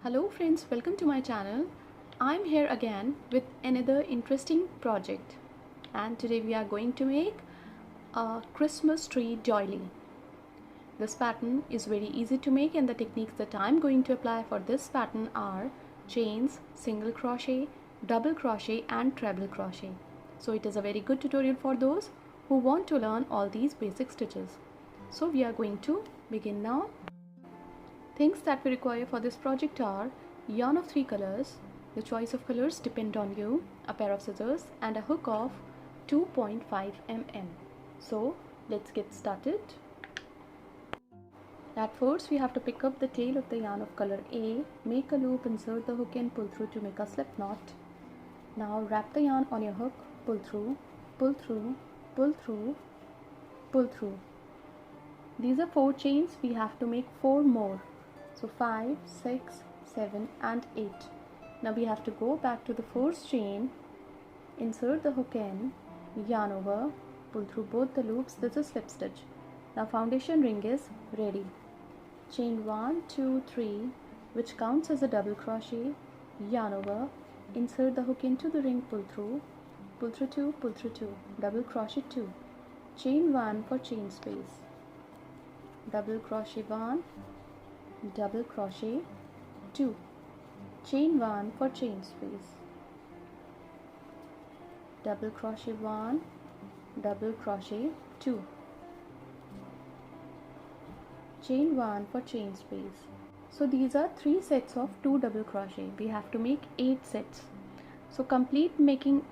Hello friends, welcome to my channel. I'm here again with another interesting project, and today we are going to make a Christmas tree doily. This pattern is very easy to make, and the techniques that I'm going to apply for this pattern are chains, single crochet, double crochet and treble crochet. So it is a very good tutorial for those who want to learn all these basic stitches. So we are going to begin now. Things that we require for this project are yarn of 3 colors, the choice of colors depend on you, a pair of scissors and a hook of 2.5 mm. So let's get started. At first we have to pick up the tail of the yarn of color A, make a loop, insert the hook and pull through to make a slip knot. Now wrap the yarn on your hook, pull through, pull through, pull through, pull through. These are 4 chains, we have to make 4 more. So 5, 6, 7 and 8. Now we have to go back to the first chain, insert the hook in, yarn over, pull through both the loops. This is slip stitch. Now foundation ring is ready. Chain 1, 2, 3, which counts as a double crochet, yarn over, insert the hook into the ring, pull through 2, pull through 2, double crochet 2, chain 1 for chain space, double crochet 1, double crochet 2, chain 1 for chain space, double crochet 1, double crochet 2, chain 1 for chain space. So these are 3 sets of 2 double crochet. We have to make 8 sets. So complete making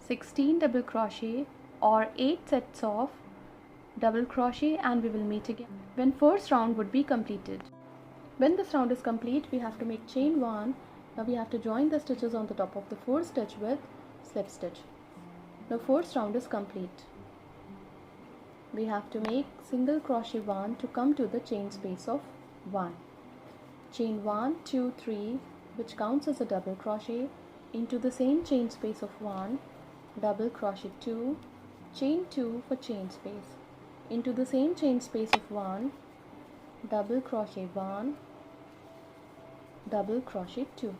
16 double crochet or 8 sets of double crochet, and we will meet again when first round would be completed. When this round is complete, we have to make chain 1. Now we have to join the stitches on the top of the fourth stitch with slip stitch. Now first round is complete. We have to make single crochet 1 to come to the chain space of 1. Chain 1, 2, 3, which counts as a double crochet, into the same chain space of 1, double crochet 2, chain 2 for chain space, into the same chain space of 1, double crochet 1, double crochet 2,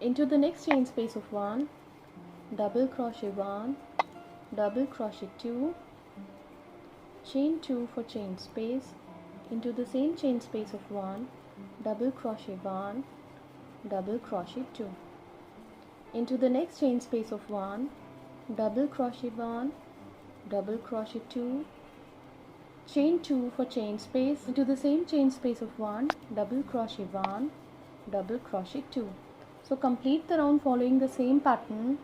into the next chain space of 1, double crochet 1, double crochet 2, chain 2 for chain space, into the same chain space of 1, double crochet 1, double crochet 2, into the next chain space of 1, double crochet 1, double crochet 2, chain 2 for chain space, into the same chain space of 1, double crochet 1, double crochet 2. So complete the round following the same pattern,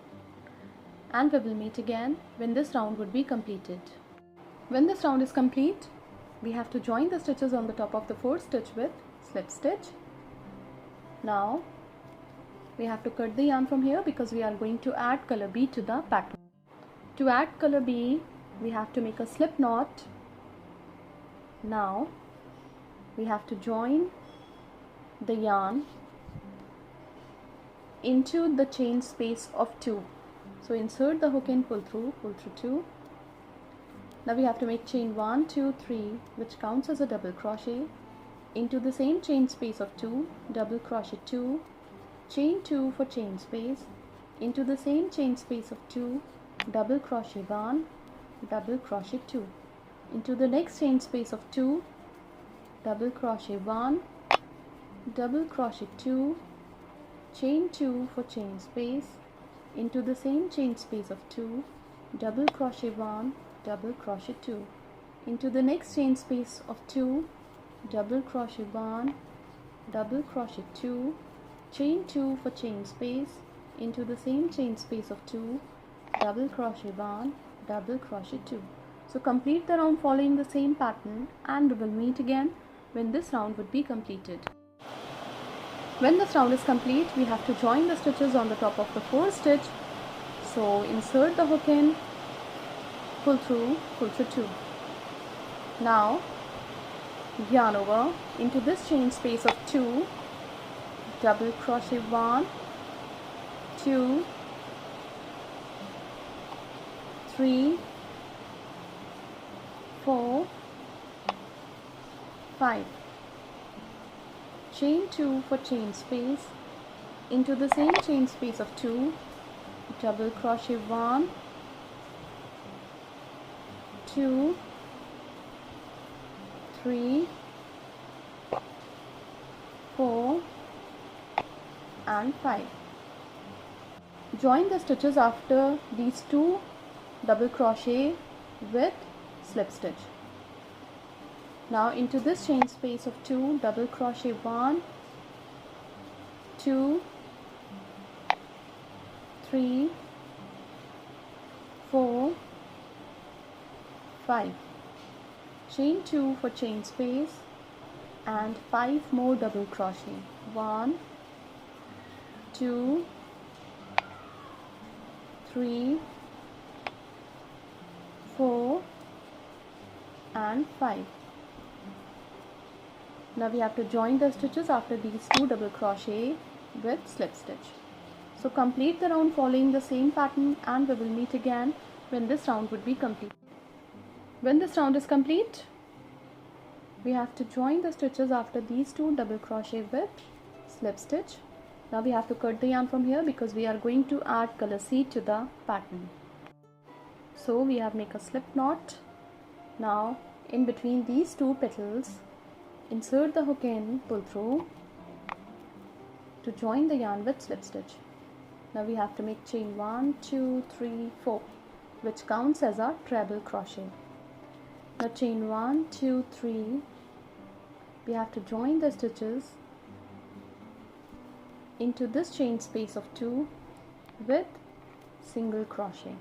and we will meet again when this round would be completed. When this round is complete, we have to join the stitches on the top of the fourth stitch with slip stitch. Now we have to cut the yarn from here because we are going to add color B to the pattern. To add color B, we have to make a slip knot. Now we have to join the yarn into the chain space of 2. So insert the hook and pull through 2. Now we have to make chain 1, 2, 3, which counts as a double crochet, into the same chain space of 2, double crochet 2, chain 2 for chain space, into the same chain space of 2, double crochet 1, double crochet 2, into the next chain space of 2, double crochet 1, double crochet 2, chain 2 for chain space, into the same chain space of 2, double crochet 1, double crochet 2, into the next chain space of 2, double crochet 1, double crochet 2, chain 2 for chain space, into the same chain space of 2, double crochet 1, double crochet 2. So complete the round following the same pattern, and we will meet again when this round would be completed. When this round is complete, we have to join the stitches on the top of the fourth stitch. So insert the hook in, pull through 2. Now yarn over into this chain space of 2, double crochet 1, 2, 3, 4, 5, chain 2 for chain space, into the same chain space of 2, double crochet 1, 2, 3, 4 and 5. Join the stitches after these 2 double crochet with slip stitch. Now into this chain space of 2, double crochet 1, 2, 3, 4, 5. Chain 2 for chain space and 5 more double crochet. 1, 2, 3, 4 and 5. Now we have to join the stitches after these 2 double crochet with slip stitch. So complete the round following the same pattern, and we will meet again when this round would be complete. When this round is complete, we have to join the stitches after these 2 double crochet with slip stitch. Now we have to cut the yarn from here because we are going to add color seed to the pattern. So we have make a slip knot. Now in between these 2 petals, insert the hook in, pull through to join the yarn with slip stitch. Now we have to make chain 1, 2, 3, 4, which counts as a treble crochet. Now chain 1, 2, 3, we have to join the stitches into this chain space of 2 with single crochet.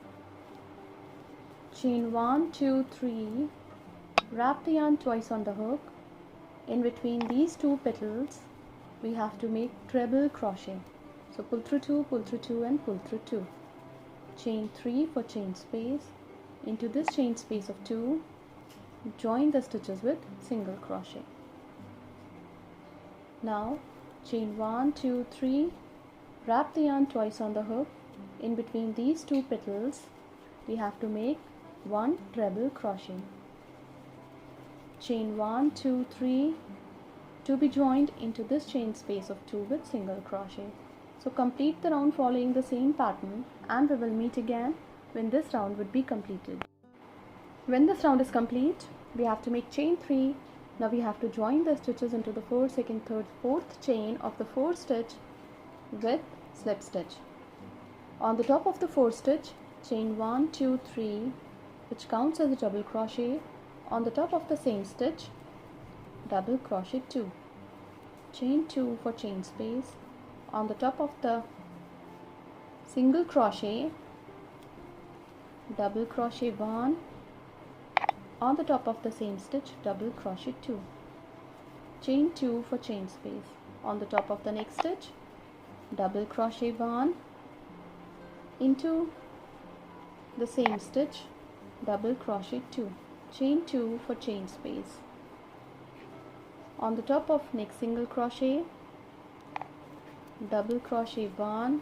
Chain 1, 2, 3, wrap the yarn twice on the hook. In between these 2 petals, we have to make treble crochet. So pull through 2 and pull through 2. Chain 3 for chain space, into this chain space of 2, join the stitches with single crochet. Now chain 1, 2, 3, wrap the yarn twice on the hook. In between these 2 petals, we have to make 1 treble crochet. Chain 1, 2, 3, to be joined into this chain space of 2 with single crochet. So complete the round following the same pattern, and we will meet again when this round would be completed. When this round is complete, we have to make chain 3. Now we have to join the stitches into the 1st, 2nd, 3rd, 4th chain of the 4th stitch with slip stitch. On the top of the 4th stitch, chain 1, 2, 3, which counts as a double crochet. On the top of the same stitch, double crochet 2. Chain 2 for chain space. On the top of the single crochet, double crochet 1. On the top of the same stitch, double crochet 2. Chain 2 for chain space. On the top of the next stitch, double crochet 1. Into the same stitch, double crochet 2. Chain 2 for chain space. On the top of next single crochet, double crochet 1.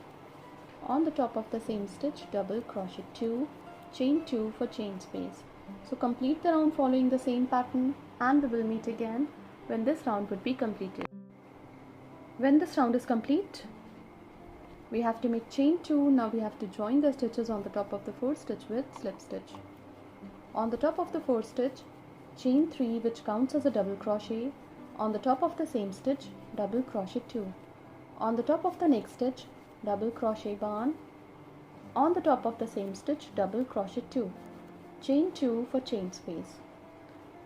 On the top of the same stitch, double crochet 2. Chain 2 for chain space. So complete the round following the same pattern, and we will meet again when this round would be completed. When this round is complete, we have to make chain 2. Now we have to join the stitches on the top of the 4th stitch with slip stitch. On the top of the 4th stitch, chain 3, which counts as a double crochet. On the top of the same stitch, double crochet 2. On the top of the next stitch, double crochet 1. On the top of the same stitch, double crochet 2. Chain 2 for chain space.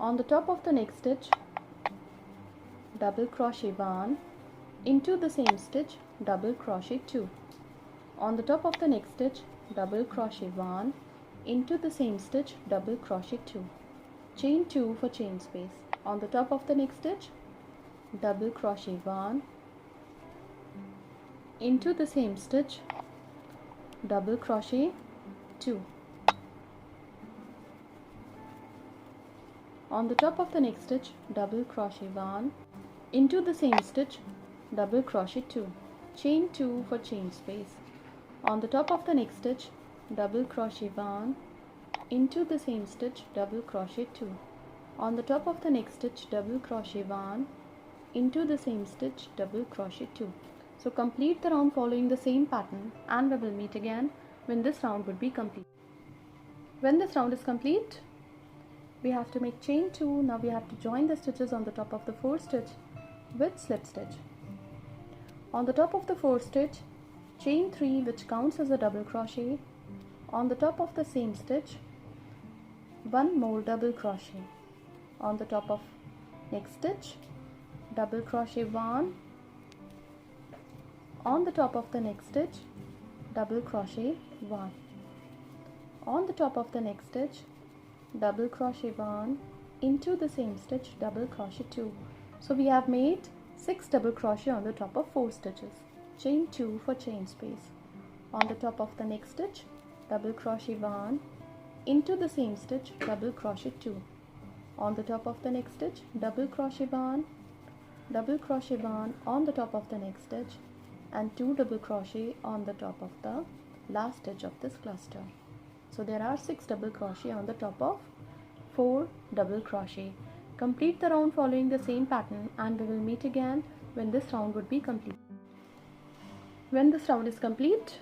On the top of the next stitch, double crochet 1. Into the same stitch, double crochet 2. On the top of the next stitch, double crochet 1. Into the same stitch, double crochet 2. Chain 2 for chain space. On the top of the next stitch, double crochet 1. Into the same stitch, double crochet 2. On the top of the next stitch, double crochet 1. Into the same stitch, double crochet 2. Chain 2 for chain space. On the top of the next stitch, double crochet 1. Into the same stitch, double crochet 2. On the top of the next stitch, double crochet 1. into the same stitch, double crochet 2. So complete the round following the same pattern, and we will meet again when this round would be complete. When this round is complete, we have to make chain 2. Now we have to join the stitches on the top of the 4th stitch with slip stitch. On the top of the 4th stitch, chain 3, which counts as a double crochet. On the top of the same stitch, one more double crochet. On the top of next stitch, double crochet 1. On the top of the next stitch, double crochet 1. On the top of the next stitch, double crochet 1, into the same stitch, double crochet 2. So we have made 6 double crochet on the top of 4 stitches. Chain 2 for chain space. On the top of the next stitch, double crochet 1, into the same stitch, double crochet 2. On the top of the next stitch, double crochet 1, double crochet 1 on the top of the next stitch, and 2 double crochet on the top of the last stitch of this cluster. So there are 6 double crochet on the top of 4 double crochet. Complete the round following the same pattern, and we will meet again when this round would be complete. When this round is complete,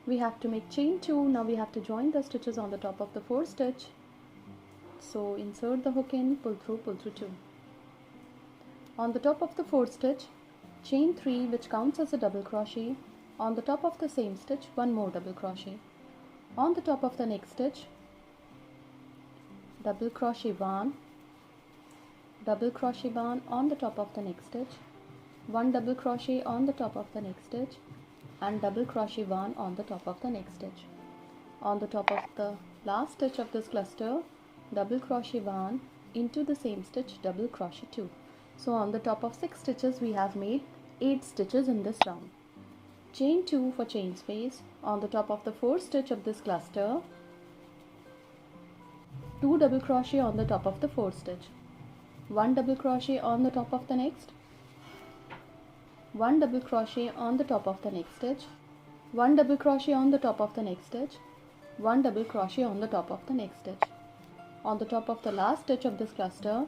we have to make chain 2. Now we have to join the stitches on the top of the 4th stitch. So insert the hook in, pull through 2. On the top of the 4th stitch, chain 3, which counts as a double crochet. On the top of the same stitch, one more double crochet. On the top of the next stitch, double crochet 1, double crochet 1 on the top of the next stitch, 1 double crochet on the top of the next stitch, and double crochet 1 on the top of the next stitch. On the top of the last stitch of this cluster, double crochet 1, into the same stitch, double crochet 2. So on the top of 6 stitches, we have made 8 stitches in this round. Chain 2 for chain space. On the top of the 4th stitch of this cluster, 2 double crochet on the top of the 4th stitch, 1 double crochet on the top of the next, 1 double crochet on the top of the next stitch, 1 double crochet on the top of the next stitch, 1 double crochet on the top of the next stitch. On the top of the last stitch of this cluster,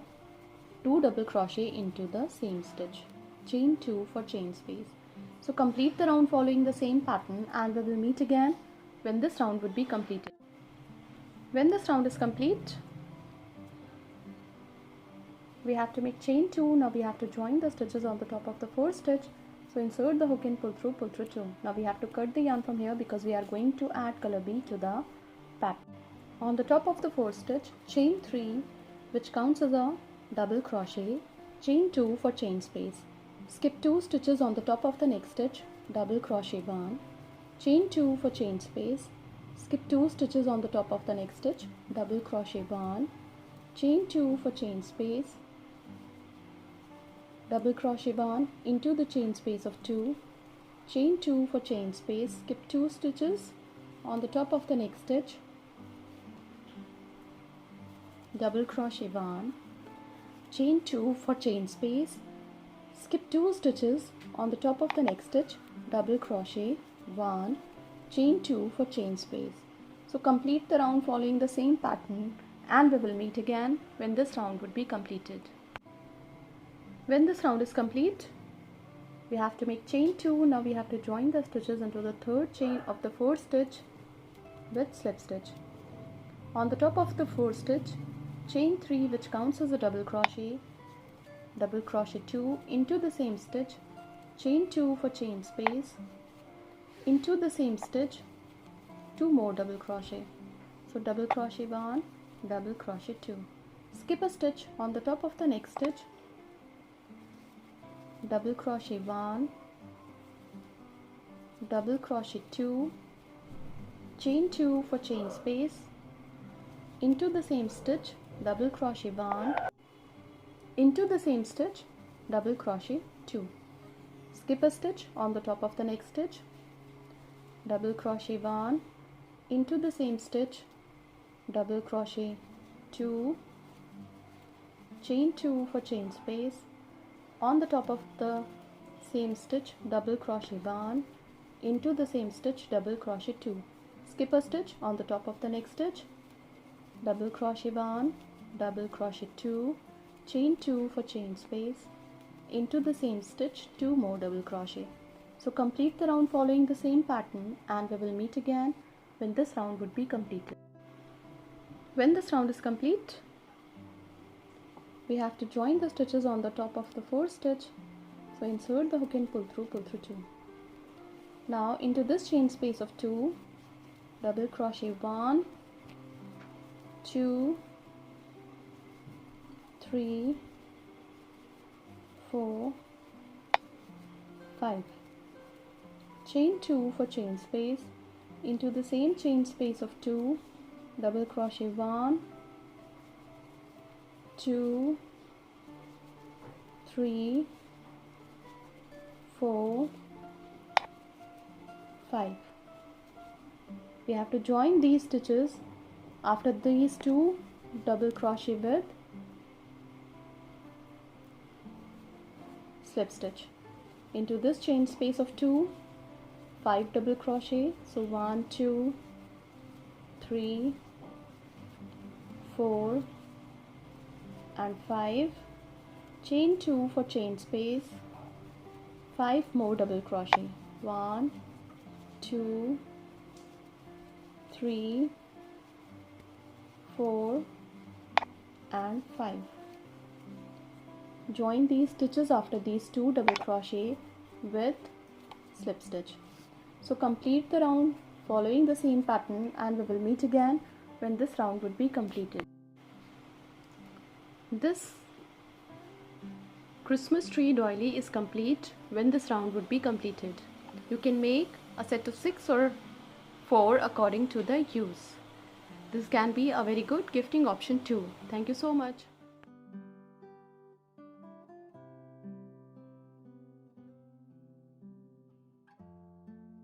2 double crochet into the same stitch. Chain 2 for chain space. So complete the round following the same pattern, and we will meet again when this round would be completed. When this round is complete, we have to make chain 2. Now we have to join the stitches on the top of the 4th stitch. So insert the hook in, pull through 2. Now we have to cut the yarn from here because we are going to add color B to the pattern. On the top of the 4th stitch, chain 3, which counts as a double crochet, chain 2 for chain space. Skip 2 stitches on the top of the next stitch, double crochet 1, chain 2 for chain space. Skip 2 stitches on the top of the next stitch, double crochet 1, chain 2 for chain space, double crochet 1 into the chain space of 2, chain 2 for chain space. Skip 2 stitches on the top of the next stitch, double crochet 1, chain 2 for chain space. Skip 2 stitches on the top of the next stitch, double crochet 1, chain 2 for chain space. So complete the round following the same pattern, and we will meet again when this round would be completed. When this round is complete, we have to make chain 2. Now we have to join the stitches into the 3rd chain of the 4th stitch with slip stitch. On the top of the 4th stitch, chain 3, which counts as a double crochet 2 into the same stitch, chain 2 for chain space, into the same stitch, 2 more double crochet. So double crochet 1, double crochet 2. Skip a stitch on the top of the next stitch, double crochet 1, double crochet 2, chain 2 for chain space, into the same stitch, double crochet 1, into the same stitch, double crochet 2. Skip a stitch on the top of the next stitch, double crochet 1, into the same stitch, double crochet 2, chain 2 for chain space, on the top of the same stitch, double crochet 1, into the same stitch, double crochet 2. Skip a stitch on the top of the next stitch, double crochet 1, double crochet 2, chain 2 for chain space, into the same stitch 2 more double crochet. So complete the round following the same pattern, and we will meet again when this round would be completed. When this round is complete, we have to join the stitches on the top of the 4th stitch. So insert the hook and pull through 2. Now into this chain space of 2, double crochet 1, 2, 3, 4, 5. Chain 2 for chain space, into the same chain space of 2, double crochet 1, 2, 3, 4, 5. We have to join these stitches after these 2 double crochet with slip stitch. Into this chain space of 2, 5 double crochet. So 1, 2, 3, 4 and 5. Chain 2 for chain space, 5 more double crochet. 1, 2, 3, 4 and 5. Join these stitches after these 2 double crochet with slip stitch. So complete the round following the same pattern, and we will meet again when this round would be completed. This Christmas tree doily is complete when this round would be completed. You can make a set of 6 or 4 according to the use. This can be a very good gifting option too. Thank you so much.